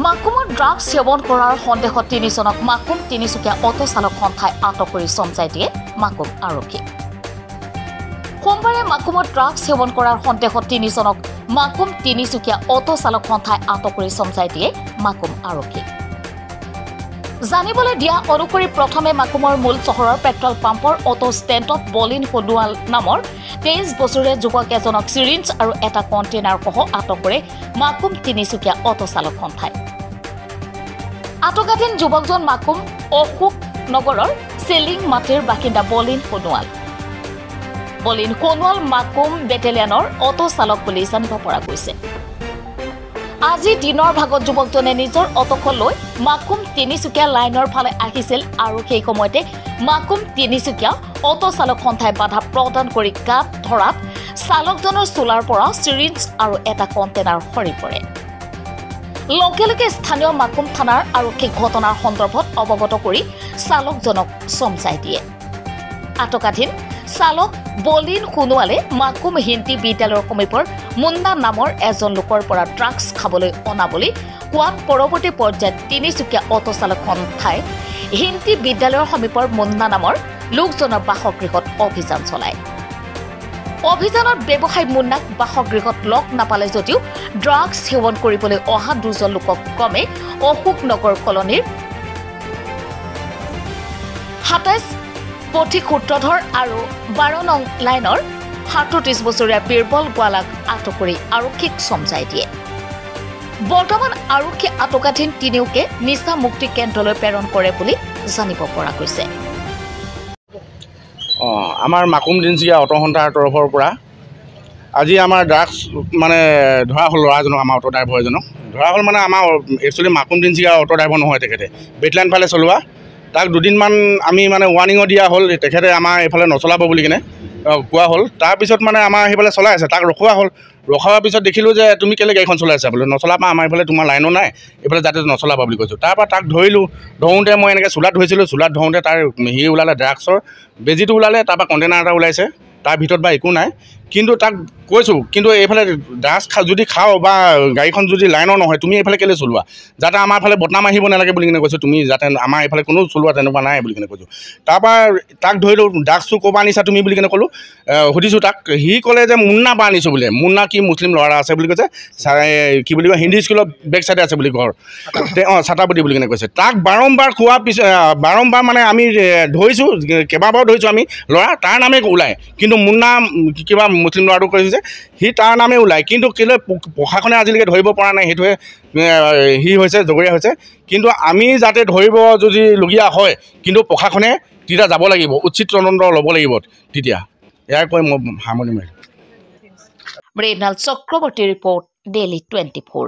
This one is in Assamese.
মাকুমত ড্ৰাগছ সেৱন কৰাৰ সন্দেহত তিনিজনক মাকুম তিনিচুকীয়া অটো চালক সন্থাই আটক কৰি চমজাই দিয়ে মাকুম আৰক্ষী। সোমবাৰে মাকুমত ড্ৰাগছ সেৱন কৰাৰ সন্দেহত তিনিজনক মাকুম তিনিচুকীয়া অটো চালক সন্থাই আটক কৰি চমজাই দিয়ে মাকুম আৰক্ষী। জানিবলৈ দিয়া অনুসৰি প্ৰথমে মাকুমৰ মূল চহৰৰ পেট্ৰল পাম্পৰ অটো ষ্টেণ্ডত বলিন সোণোৱাল নামৰ 23 বছৰীয়া যুৱক এজনক চিৰিঞ্জ আৰু এটা কণ্টেইনাৰ সহ আটক কৰে মাকুম তিনিচুকীয়া অটো চালক সন্থাই। আটকাধীন যুৱকজন মাকুম অশোক নগৰৰ চেলিং মাটিৰ বাসিন্দা বলিন সোণোৱাল মাকুম বেটেলিয়ানৰ অটো চালক বুলি জানিব পৰা গৈছে। আজি দিনৰ ভাগত যুৱকজনে নিজৰ অটোখন লৈ মাকুম তিনিচুকীয়া লাইনৰ ফালে আহিছিল আৰু সেই সময়তে মাকুম তিনিচুকীয়া অটো চালক সন্থাই বাধা প্ৰদান কৰি গাত ধৰাত চালকজনৰ চোলাৰ পৰা চিৰিঞ্জ আৰু এটা কণ্টেইনাৰ সৰি পৰে। লগে লগে স্থানীয় মাকুম থানাৰ আৰক্ষীক ঘটনাৰ সন্দৰ্ভত অৱগত কৰি চালকজনক চমজাই দিয়ে। আটকাধীন চালক বলিন সোণোৱালে মাকুম হিন্দী বিদ্যালয়ৰ সমীপৰ মুন্না নামৰ এজন লোকৰ পৰা ড্ৰাগছ খাবলৈ অনা বুলি কোৱাত পৰৱৰ্তী পৰ্যায়ত তিনিচুকীয়া অটো চালক সন্থাই হিন্দী বিদ্যালয়ৰ সমীপৰ মুন্না নামৰ লোকজনৰ বাসগৃহত অভিযান চলায়। অভিযানত ব্যৱসায়ী মুন্নাক বাসগৃহত লগ নাপালে যদিও ড্ৰাগছ সেৱন কৰিবলৈ অহা দুজন লোকক ক্ৰমে অশোক নগৰ কলনীৰ 27 পথিক সূত্ৰধৰ আৰু 12 নং লাইনৰ 37 বছৰীয়া বীৰবল গোৱালাক আটক কৰি আৰক্ষীক চমজাই দিয়ে। বৰ্তমান আৰক্ষী আটকাধীন তিনিওকে নিচা মুক্তি কেন্দ্ৰলৈ প্ৰেৰণ কৰে বুলি জানিব পৰা গৈছে। আমাৰ মাকুম তিনিচুকীয়া অটো সন্থাৰ তৰফৰ পৰা আজি আমাৰ ড্ৰাগছ মানে ধৰা হ'ল। ল'ৰাজনক আমাৰ অটো ড্ৰাইভাৰ এজনক ধৰা হ'ল। মানে আমাৰ actually Makum Tinsukia auto driver নহয়, তেখেতে বেটলাইন ফালে চলোৱা। তাক দুদিনমান আমি মানে ৱাৰ্ণিঙো দিয়া হ'ল, তেখেতে আমাৰ এইফালে নচলাব বুলি কিনে কোৱা হ'ল। তাৰপিছত মানে আমাৰ সেইফালে চলাই আছে, তাক ৰখোৱা হ'ল। ৰখোৱাৰ পিছত দেখিলোঁ যে তুমি কেলৈ গাড়ীখন চলাই আছা বোলে, নচলাবা, আমাৰ এইফালে তোমাৰ লাইনো নাই, এইফালে যাতে নচলাবা বুলি কৈছোঁ। তাৰপৰা তাক ধৰিলোঁ। ধৰোঁতে মই এনেকৈ চোলাত ধৰিছিলোঁ। চোলাত ধৰোঁতে তাৰ ওলালে ড্ৰাগছৰ বেজিটো ওলালে, তাৰপৰা কণ্টেইনাৰ এটা ওলাইছে, তাৰ ভিতৰত বা একো নাই। কিন্তু তাক কৈছোঁ, কিন্তু এইফালে ড্ৰাগছ যদি খাওঁ বা গাড়ীখন যদি লাইনৰ নহয়, তুমি এইফালে কেলৈ চলোৱা, যাতে আমাৰ ফালে বদনাম আহিব নালাগে বুলি কিনে কৈছোঁ। তুমি যাতে আমাৰ এইফালে কোনো চলোৱা তেনেকুৱা নাই বুলি কিনে কৈছোঁ। তাৰপৰা তাক ধৰিলোঁ, ড্ৰাগছটো ক'ৰ পৰা আনিছা তুমি বুলি কিনে ক'লোঁ। সুধিছোঁ তাক, সি ক'লে যে মুন্না পৰা আনিছোঁ বোলে। মুন্না কি মুছলিম ল'ৰা আছে বুলি কৈছে, কি বুলি কয় হিন্দী স্কুলৰ বেক চাইডে আছে বুলি ঘৰ, ছাতাপতি বুলি কিনে কৈছে। তাক বাৰম্বাৰ কোৱাৰ পিছত বাৰম্বাৰ মানে আমি ধৰিছোঁ, কেইবাবাৰো ধৰিছোঁ আমি ল'ৰা, তাৰ নামে ওলায়। কিন্তু মুন্না কিবা মুছলিম ল'ৰাটো কৈছে যে সি তাৰ নামে ওলায়, কিন্তু কেলৈ প্ৰশাসনে আজিলৈকে ধৰিব পৰা নাই, সেইটোৱে সি হৈছে জগৰীয়া হৈছে। কিন্তু আমি যাতে ধৰিব যদি লগীয়া হয়, কিন্তু প্ৰশাসনে তেতিয়া যাব লাগিব, উচিত তদন্ত ল'ব লাগিব। তেতিয়া ইয়াৰ কৈ মই সামৰণি মাৰিলোঁ। Mrinal Chakraborty report, daily 24।